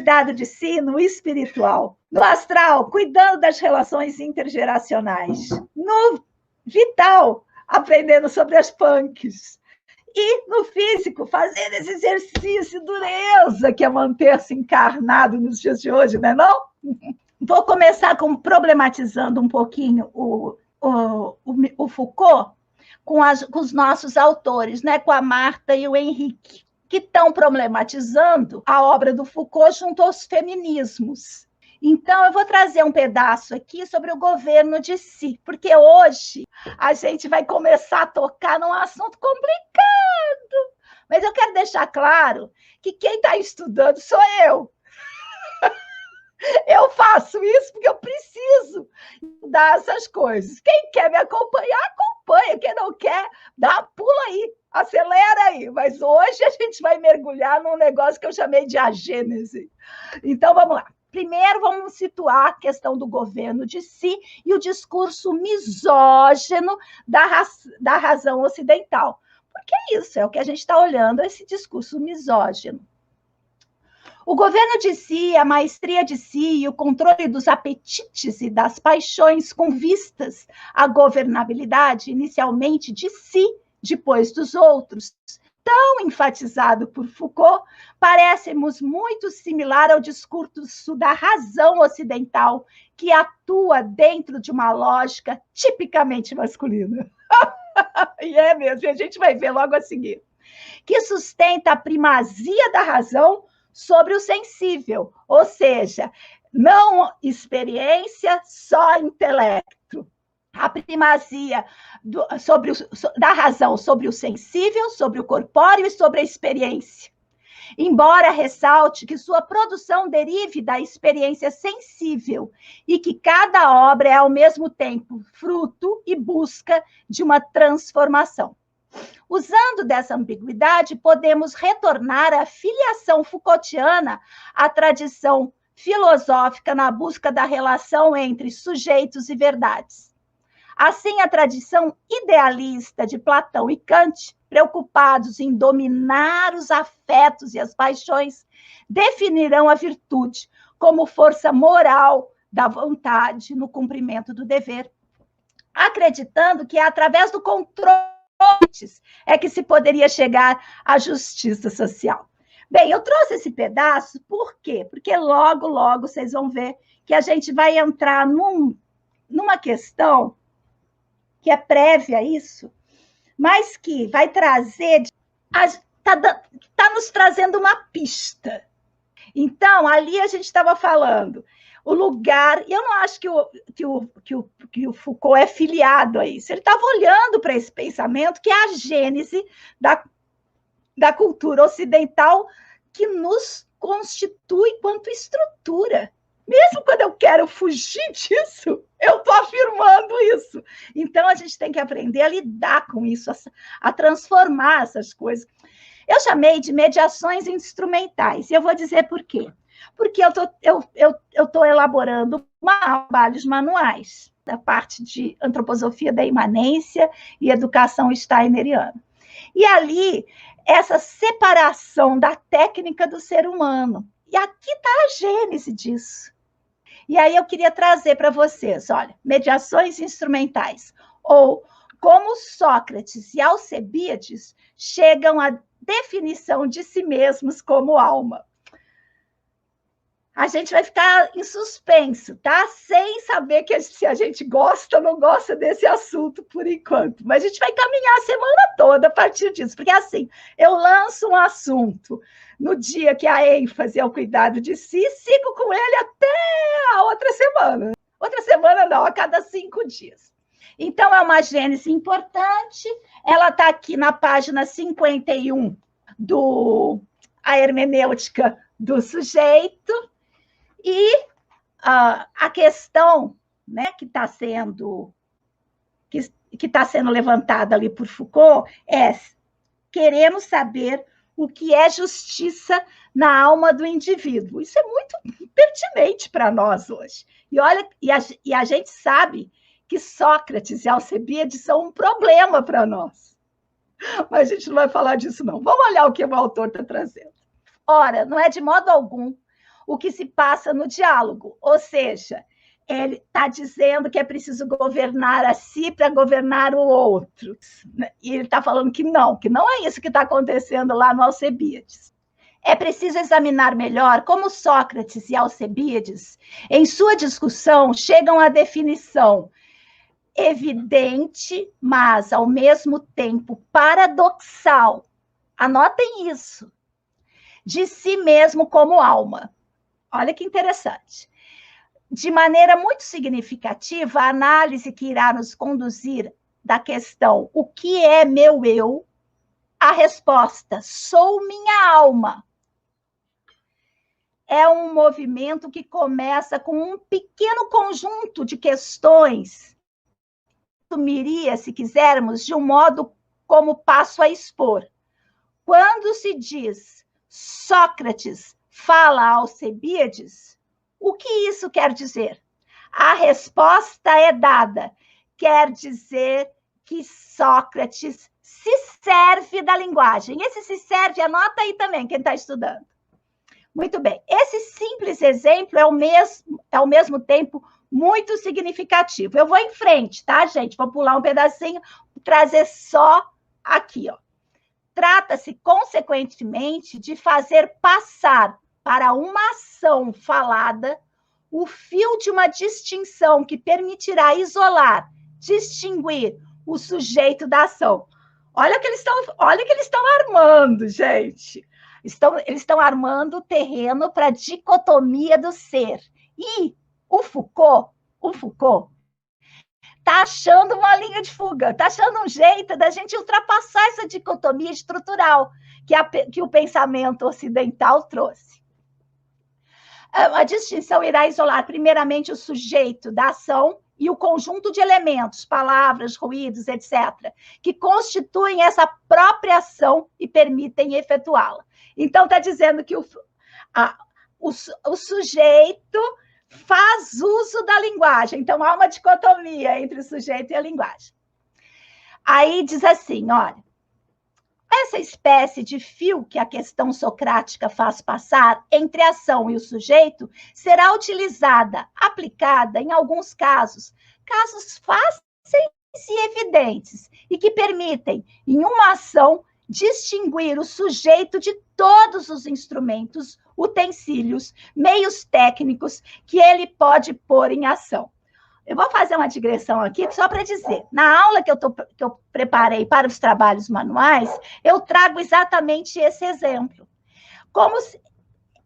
cuidado de si no espiritual. No astral, cuidando das relações intergeracionais. No vital, aprendendo sobre as punks. E no físico, fazendo esse exercício dureza que é manter-se encarnado nos dias de hoje, não é não? Vou começar problematizando um pouquinho o Foucault com os nossos autores, né? Com a Marta e o Henrique, que estão problematizando a obra do Foucault junto aos feminismos. Então, eu vou trazer um pedaço aqui sobre o governo de si, porque hoje a gente vai começar a tocar num assunto complicado. Mas eu quero deixar claro que quem está estudando sou eu. Eu faço isso porque eu preciso dar essas coisas. Quem quer me acompanhar, acompanha. Quem não quer, pula aí, acelera aí. Mas hoje a gente vai mergulhar num negócio que eu chamei de agênese. Então, vamos lá. Primeiro, vamos situar a questão do governo de si e o discurso misógino da razão ocidental. Porque é isso, é o que a gente está olhando, esse discurso misógino. O governo de si, a maestria de si e o controle dos apetites e das paixões com vistas à governabilidade, inicialmente de si, depois dos outros, tão enfatizado por Foucault, parece-nos muito similar ao discurso da razão ocidental, que atua dentro de uma lógica tipicamente masculina. E é mesmo, a gente vai ver logo a seguir. Que sustenta a primazia da razão sobre o sensível, ou seja, não experiência, só intelecto. A primazia da razão sobre o sensível, sobre o corpóreo e sobre a experiência. Embora ressalte que sua produção derive da experiência sensível e que cada obra é, ao mesmo tempo, fruto e busca de uma transformação. Usando dessa ambiguidade, podemos retornar à filiação Foucaultiana à tradição filosófica na busca da relação entre sujeitos e verdades. Assim, a tradição idealista de Platão e Kant, preocupados em dominar os afetos e as paixões, definirão a virtude como força moral da vontade no cumprimento do dever, acreditando que é através do controle é que se poderia chegar à justiça social. Bem, eu trouxe esse pedaço, por quê? Porque logo, logo vocês vão ver que a gente vai entrar numa questão que é prévia a isso, mas que vai trazer, está nos trazendo uma pista. Então, ali a gente estava falando o lugar, e eu não acho que o Foucault é filiado a isso, ele estava olhando para esse pensamento, que é a gênese da cultura ocidental, que nos constitui quanto estrutura. Mesmo quando eu quero fugir disso, eu estou afirmando isso. Então, a gente tem que aprender a lidar com isso, a transformar essas coisas. Eu chamei de mediações instrumentais, e eu vou dizer por quê. Porque eu estou elaborando trabalhos manuais, da parte de antroposofia da imanência e educação steineriana. E ali, essa separação da técnica do ser humano. E aqui está a gênese disso. E aí eu queria trazer para vocês, olha, mediações instrumentais, ou como Sócrates e Alcebíades chegam à definição de si mesmos como alma. A gente vai ficar em suspenso, tá? Sem saber se a gente gosta ou não gosta desse assunto por enquanto. Mas a gente vai caminhar a semana toda a partir disso. Porque assim, eu lanço um assunto no dia que a ênfase é o cuidado de si, sigo com ele até a outra semana. Outra semana não, a cada 5 dias. Então, é uma gênese importante. Ela está aqui na página 51 A Hermenêutica do Sujeito. E a questão, né, que está sendo levantada ali por Foucault é: queremos saber o que é justiça na alma do indivíduo. Isso é muito pertinente para nós hoje. E olha, e a gente sabe que Sócrates e Alcebíades são um problema para nós. Mas a gente não vai falar disso, não. Vamos olhar o que o autor está trazendo. Ora, não é de modo algum o que se passa no diálogo. Ou seja, ele está dizendo que é preciso governar a si para governar o outro. E ele está falando que não é isso que está acontecendo lá no Alcebiades. É preciso examinar melhor como Sócrates e Alcebiades, em sua discussão, chegam à definição evidente, mas, ao mesmo tempo, paradoxal. Anotem isso. De si mesmo como alma. Olha que interessante. De maneira muito significativa, a análise que irá nos conduzir da questão o que é meu eu, a resposta, sou minha alma. É um movimento que começa com um pequeno conjunto de questões, sumiria, se quisermos, de um modo como passo a expor. Quando se diz Sócrates fala a Alcebiades, o que isso quer dizer? A resposta é dada. Quer dizer que Sócrates se serve da linguagem. Esse se serve, anota aí também, quem está estudando. Muito bem. Esse simples exemplo é ao mesmo tempo muito significativo. Eu vou em frente, tá, gente? Vou pular um pedacinho, trazer só aqui, ó. Trata-se, consequentemente, de fazer passar para uma ação falada o fio de uma distinção que permitirá isolar, distinguir o sujeito da ação. Olha que eles estão armando, gente. Eles estão armando o terreno para a dicotomia do ser. E o Foucault está achando uma linha de fuga, está achando um jeito da gente ultrapassar essa dicotomia estrutural que o pensamento ocidental trouxe. A distinção irá isolar, primeiramente, o sujeito da ação e o conjunto de elementos, palavras, ruídos, etc., que constituem essa própria ação e permitem efetuá-la. Então, está dizendo que o sujeito faz uso da linguagem. Então, há uma dicotomia entre o sujeito e a linguagem. Aí diz assim, olha, essa espécie de fio que a questão socrática faz passar entre a ação e o sujeito será utilizada, aplicada em alguns casos fáceis e evidentes, e que permitem, em uma ação, distinguir o sujeito de todos os instrumentos, utensílios, meios técnicos que ele pode pôr em ação. Eu vou fazer uma digressão aqui só para dizer. Na aula que eu preparei para os trabalhos manuais, eu trago exatamente esse exemplo. Como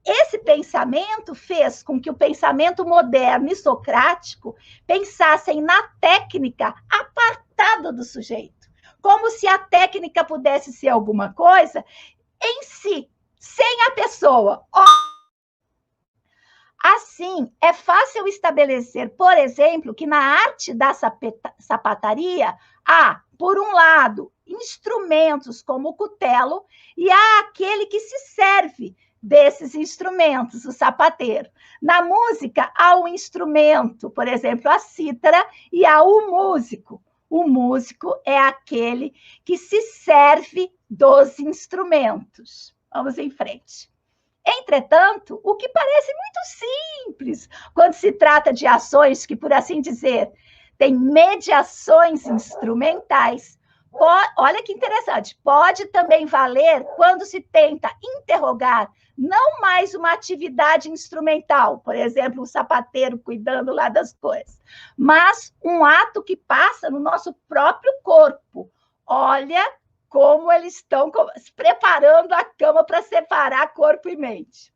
esse pensamento fez com que o pensamento moderno e socrático pensassem na técnica apartada do sujeito. Como se a técnica pudesse ser alguma coisa em si, sem a pessoa. Assim, é fácil estabelecer, por exemplo, que na arte da sapataria há, por um lado, instrumentos como o cutelo e há aquele que se serve desses instrumentos, o sapateiro. Na música, há um instrumento, por exemplo, a cítara, e há o músico. O músico é aquele que se serve dos instrumentos. Vamos em frente. Entretanto, o que parece muito simples quando se trata de ações que, por assim dizer, têm mediações instrumentais, olha que interessante, pode também valer quando se tenta interrogar não mais uma atividade instrumental, por exemplo, um sapateiro cuidando lá das coisas, mas um ato que passa no nosso próprio corpo. Olha como eles estão preparando a cama para separar corpo e mente.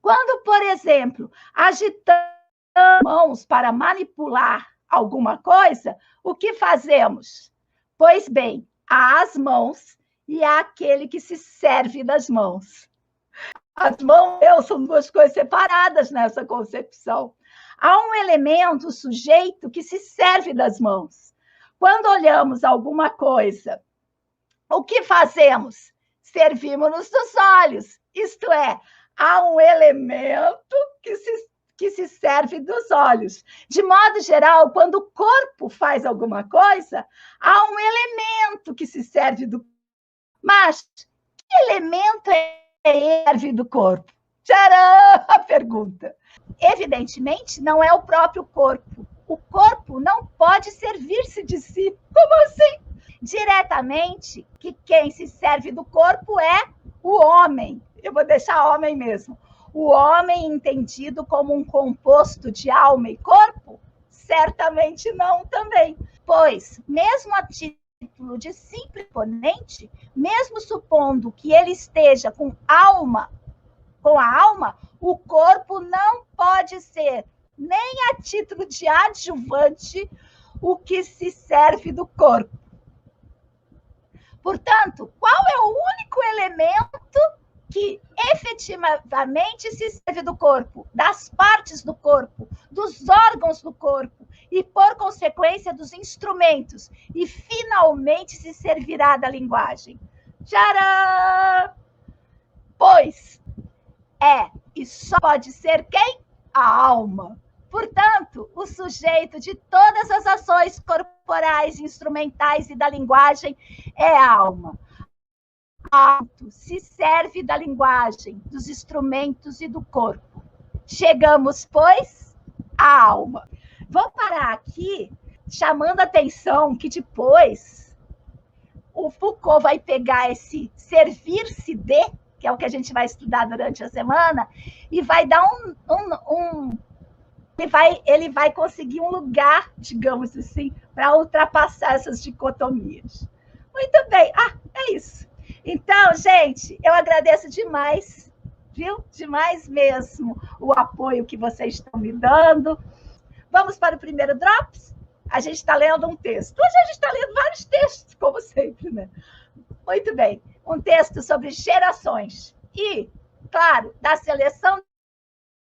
Quando, por exemplo, agitamos mãos para manipular alguma coisa, o que fazemos? Pois bem, há as mãos e há aquele que se serve das mãos. As mãos e eu são duas coisas separadas nessa concepção. Há um elemento, o sujeito, que se serve das mãos. Quando olhamos alguma coisa, o que fazemos? Servimos-nos dos olhos. Isto é, há um elemento que se serve dos olhos. De modo geral, quando o corpo faz alguma coisa, há um elemento que se serve do corpo. Mas que elemento serve do corpo? Tcharam! A pergunta. Evidentemente, não é o próprio corpo. O corpo não pode servir-se de si. Como assim? Diretamente, que quem se serve do corpo é o homem. Eu vou deixar homem mesmo. O homem entendido como um composto de alma e corpo? Certamente não também. Pois, mesmo a título de simples ponente, mesmo supondo que ele esteja com a alma, o corpo não pode ser, nem a título de adjuvante, o que se serve do corpo. Portanto, qual é o único elemento que efetivamente se serve do corpo, das partes do corpo, dos órgãos do corpo e, por consequência, dos instrumentos, e finalmente se servirá da linguagem? Tcharam! Pois é, e só pode ser quem? A alma. Portanto, o sujeito de todas as ações corporais, instrumentais e da linguagem é a alma. Alto se serve da linguagem, dos instrumentos e do corpo. Chegamos, pois, à alma. Vou parar aqui, chamando a atenção que depois o Foucault vai pegar esse servir-se de, que é o que a gente vai estudar durante a semana, e vai dar ele vai conseguir um lugar, digamos assim, para ultrapassar essas dicotomias. Muito bem. É isso. Então, gente, eu agradeço demais, viu? Demais mesmo o apoio que vocês estão me dando. Vamos para o primeiro Drops? A gente está lendo um texto. Hoje a gente está lendo vários textos, como sempre, né? Muito bem. Um texto sobre gerações. E, claro, da seleção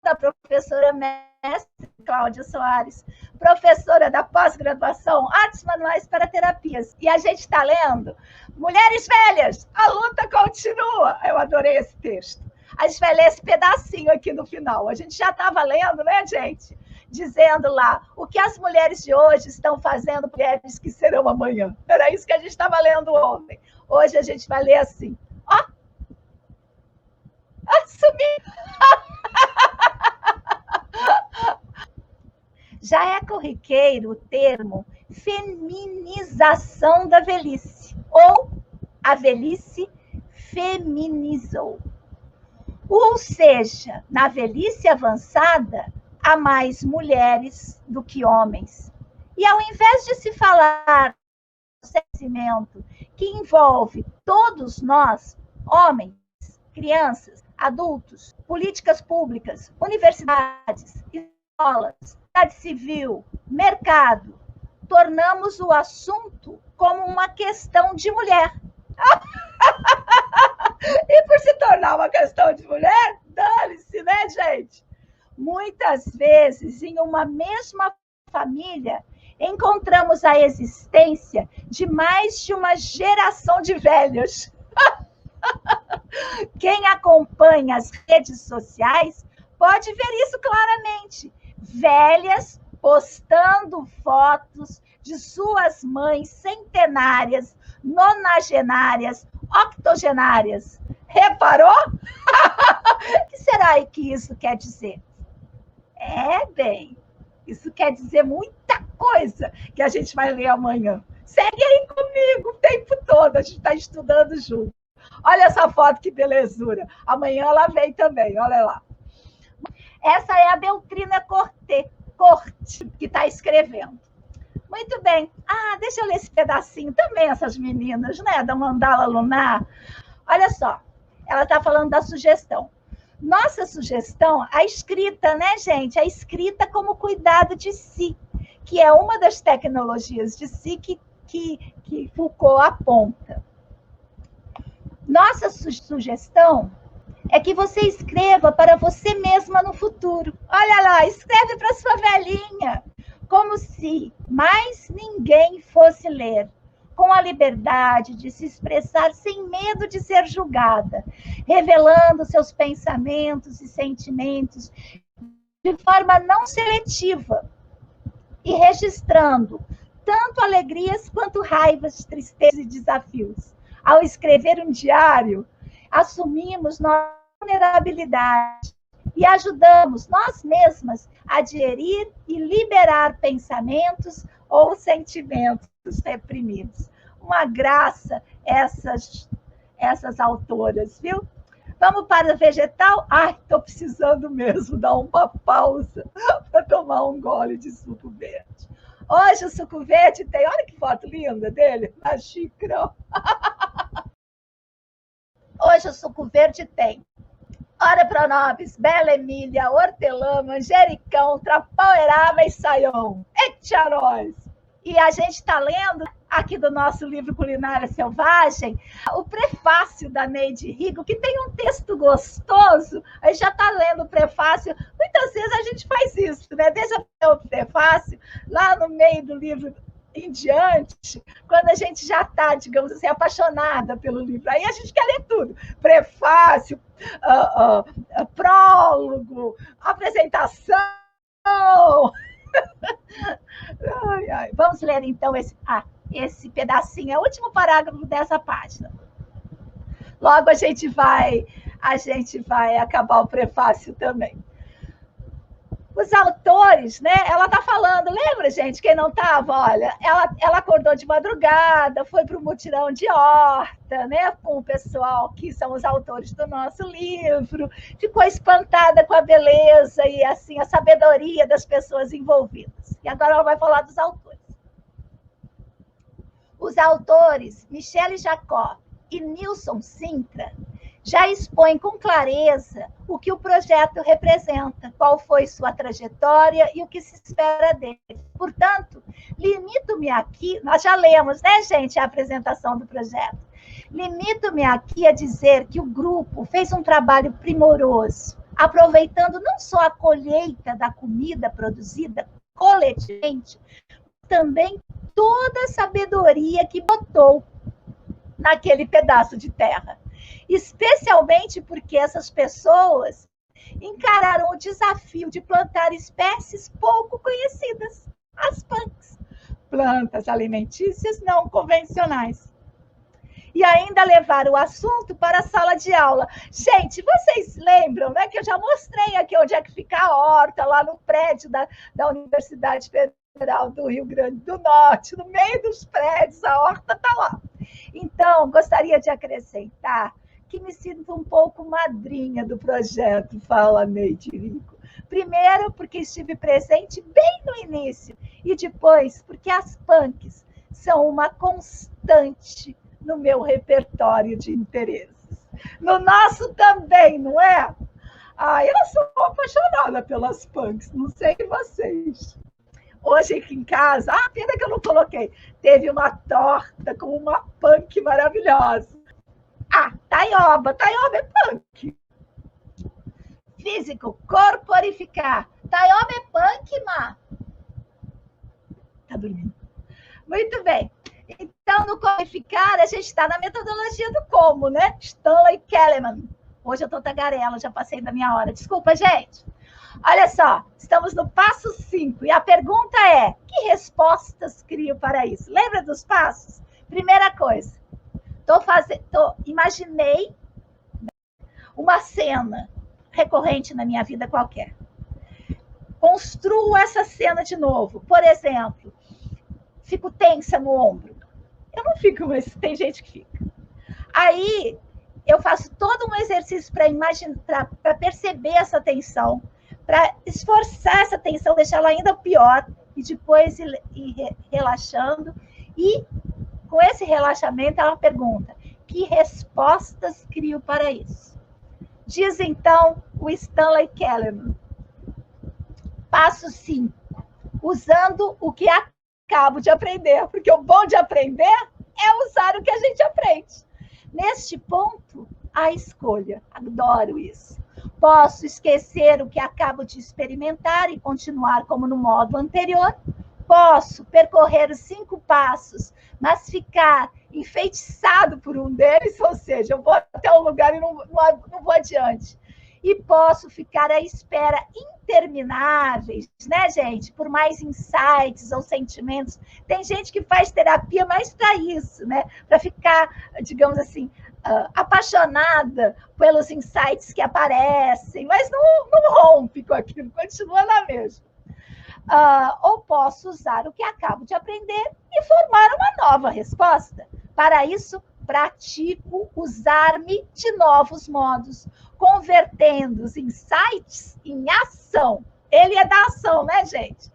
da professora mestre Cláudia Soares, professora da pós-graduação Artes Manuais para Terapias. E a gente está lendo Mulheres Velhas, a luta continua. Eu adorei esse texto. A gente vai ler esse pedacinho aqui no final. A gente já estava lendo, né, gente? Dizendo lá o que as mulheres de hoje estão fazendo, mulheres que serão amanhã. Era isso que a gente estava lendo ontem. Hoje a gente vai ler assim. Sumi! Já é corriqueiro o termo feminização da velhice, ou a velhice feminizou. Ou seja, na velhice avançada, há mais mulheres do que homens. E ao invés de se falar do crescimento que envolve todos nós, homens, crianças, adultos, políticas públicas, universidades, escolas, sociedade civil, mercado, tornamos o assunto como uma questão de mulher. E por se tornar uma questão de mulher, dane-se, né, gente? Muitas vezes, em uma mesma família, encontramos a existência de mais de uma geração de velhas. Quem acompanha as redes sociais pode ver isso claramente. Velhas postando fotos de suas mães centenárias, nonagenárias, octogenárias. Reparou? O que será que isso quer dizer? Bem, isso quer dizer muita coisa que a gente vai ler amanhã. Segue aí comigo o tempo todo, a gente está estudando junto. Olha essa foto, que belezura. Amanhã ela vem também, olha lá. Essa é a Beltrina Corte, que está escrevendo. Muito bem. Deixa eu ler esse pedacinho também, essas meninas, né, da Mandala Lunar. Olha só, ela está falando da sugestão. Nossa sugestão, a escrita, né, gente? A escrita como cuidado de si, que é uma das tecnologias de si que Foucault aponta. Nossa sugestão é que você escreva para você mesma no futuro. Olha lá, escreve para sua velhinha, como se mais ninguém fosse ler, com a liberdade de se expressar sem medo de ser julgada, revelando seus pensamentos e sentimentos de forma não seletiva e registrando tanto alegrias quanto raivas, tristezas e desafios. Ao escrever um diário, assumimos nossa vulnerabilidade e ajudamos nós mesmas a digerir e liberar pensamentos ou sentimentos reprimidos. Uma graça essas autoras, viu? Vamos para o vegetal? Ai, estou precisando mesmo dar uma pausa para tomar um gole de suco verde. Hoje o suco verde tem, olha que foto linda dele, na xícara. Hoje o suco verde tem Ora Pronobis, Bela Emília, Hortelã, Manjericão, Trapaueraba e Saião. Etia nós! E a gente está lendo aqui do nosso livro Culinária Selvagem o prefácio da Neide Rigo, que tem um texto gostoso. A gente já está lendo o prefácio. Muitas vezes a gente faz isso, né? Deixa eu ler o prefácio lá no meio do livro em diante, quando a gente já está, digamos assim, apaixonada pelo livro. Aí a gente quer ler tudo. Prefácio, prólogo, apresentação. Ai, ai. Vamos ler, então, esse pedacinho. É o último parágrafo dessa página. Logo a gente vai acabar o prefácio também. Os autores, né? Ela está falando, lembra, gente, quem não estava? Olha, ela acordou de madrugada, foi para o mutirão de horta, né? Com o pessoal que são os autores do nosso livro, ficou espantada com a beleza e assim a sabedoria das pessoas envolvidas. E agora ela vai falar dos autores. Os autores, Michele Jacó e Nilson Sintra, já expõe com clareza o que o projeto representa, qual foi sua trajetória e o que se espera dele. Portanto, limito-me aqui, nós já lemos, né, gente, a apresentação do projeto. Limito-me aqui a dizer que o grupo fez um trabalho primoroso, aproveitando não só a colheita da comida produzida coletivamente, também toda a sabedoria que botou naquele pedaço de terra. Especialmente porque essas pessoas encararam o desafio de plantar espécies pouco conhecidas, as punks, plantas alimentícias não convencionais. E ainda levaram o assunto para a sala de aula. Gente, vocês lembram, né, que eu já mostrei aqui onde é que fica a horta, lá no prédio da Universidade Federal do Rio Grande do Norte, no meio dos prédios, a horta está lá. Então, gostaria de acrescentar que me sinto um pouco madrinha do projeto, fala Neide Rigo. Primeiro, porque estive presente bem no início, e depois, porque as punks são uma constante no meu repertório de interesses. No nosso também, não é? Eu sou apaixonada pelas punks, não sei vocês. Hoje aqui em casa, pena que eu não coloquei, teve uma torta com uma punk maravilhosa. Taioba é punk. Físico, corporificar. Taioba é punk, Má. Tá dormindo. Muito bem. Então, no corporificar, a gente está na metodologia do como, né? Stanley Keleman. Hoje eu tô tagarela, já passei da minha hora. Desculpa, gente. Olha só, estamos no passo 5 e a pergunta é: que respostas crio para isso? Lembra dos passos? Primeira coisa, imaginei uma cena recorrente na minha vida qualquer. Construo essa cena de novo. Por exemplo, fico tensa no ombro. Eu não fico, mas tem gente que fica. Aí eu faço todo um exercício para perceber essa tensão, para esforçar essa tensão, deixar ela ainda pior, e depois ir relaxando. E com esse relaxamento, ela pergunta: que respostas crio para isso? Diz então o Stanley Keleman. Passo 5. Usando o que acabo de aprender, porque o bom de aprender é usar o que a gente aprende. Neste ponto, a escolha. Adoro isso. Posso esquecer o que acabo de experimentar e continuar como no modo anterior. Posso percorrer os 5 passos, mas ficar enfeitiçado por um deles, ou seja, eu vou até um lugar e não vou adiante. E posso ficar à espera intermináveis, né, gente? Por mais insights ou sentimentos. Tem gente que faz terapia mais para isso, né? Para ficar, digamos assim, apaixonada pelos insights que aparecem, mas não rompe com aquilo, continua na mesma. Ou posso usar o que acabo de aprender e formar uma nova resposta. Para isso, pratico usar-me de novos modos, convertendo os insights em ação. Ele é da ação, né, gente?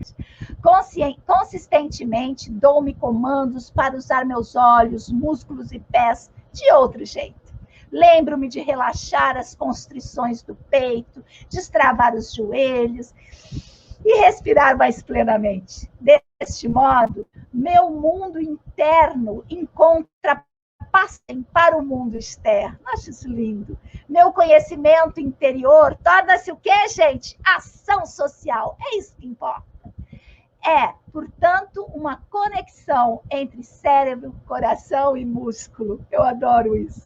Consistentemente, dou-me comandos para usar meus olhos, músculos e pés de outro jeito. Lembro-me de relaxar as constrições do peito, destravar os joelhos e respirar mais plenamente. Deste modo, meu mundo interno encontra passem para o mundo externo. Acho isso lindo. Meu conhecimento interior torna-se o quê, gente? Ação social. É isso que importa. É, portanto, uma conexão entre cérebro, coração e músculo. Eu adoro isso.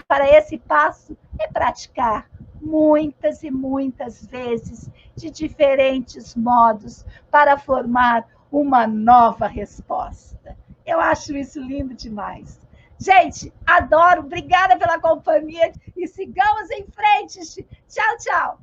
Para esse passo é praticar muitas e muitas vezes, de diferentes modos, para formar uma nova resposta. Eu acho isso lindo demais. Gente, adoro, obrigada pela companhia e sigamos em frente. Tchau, tchau.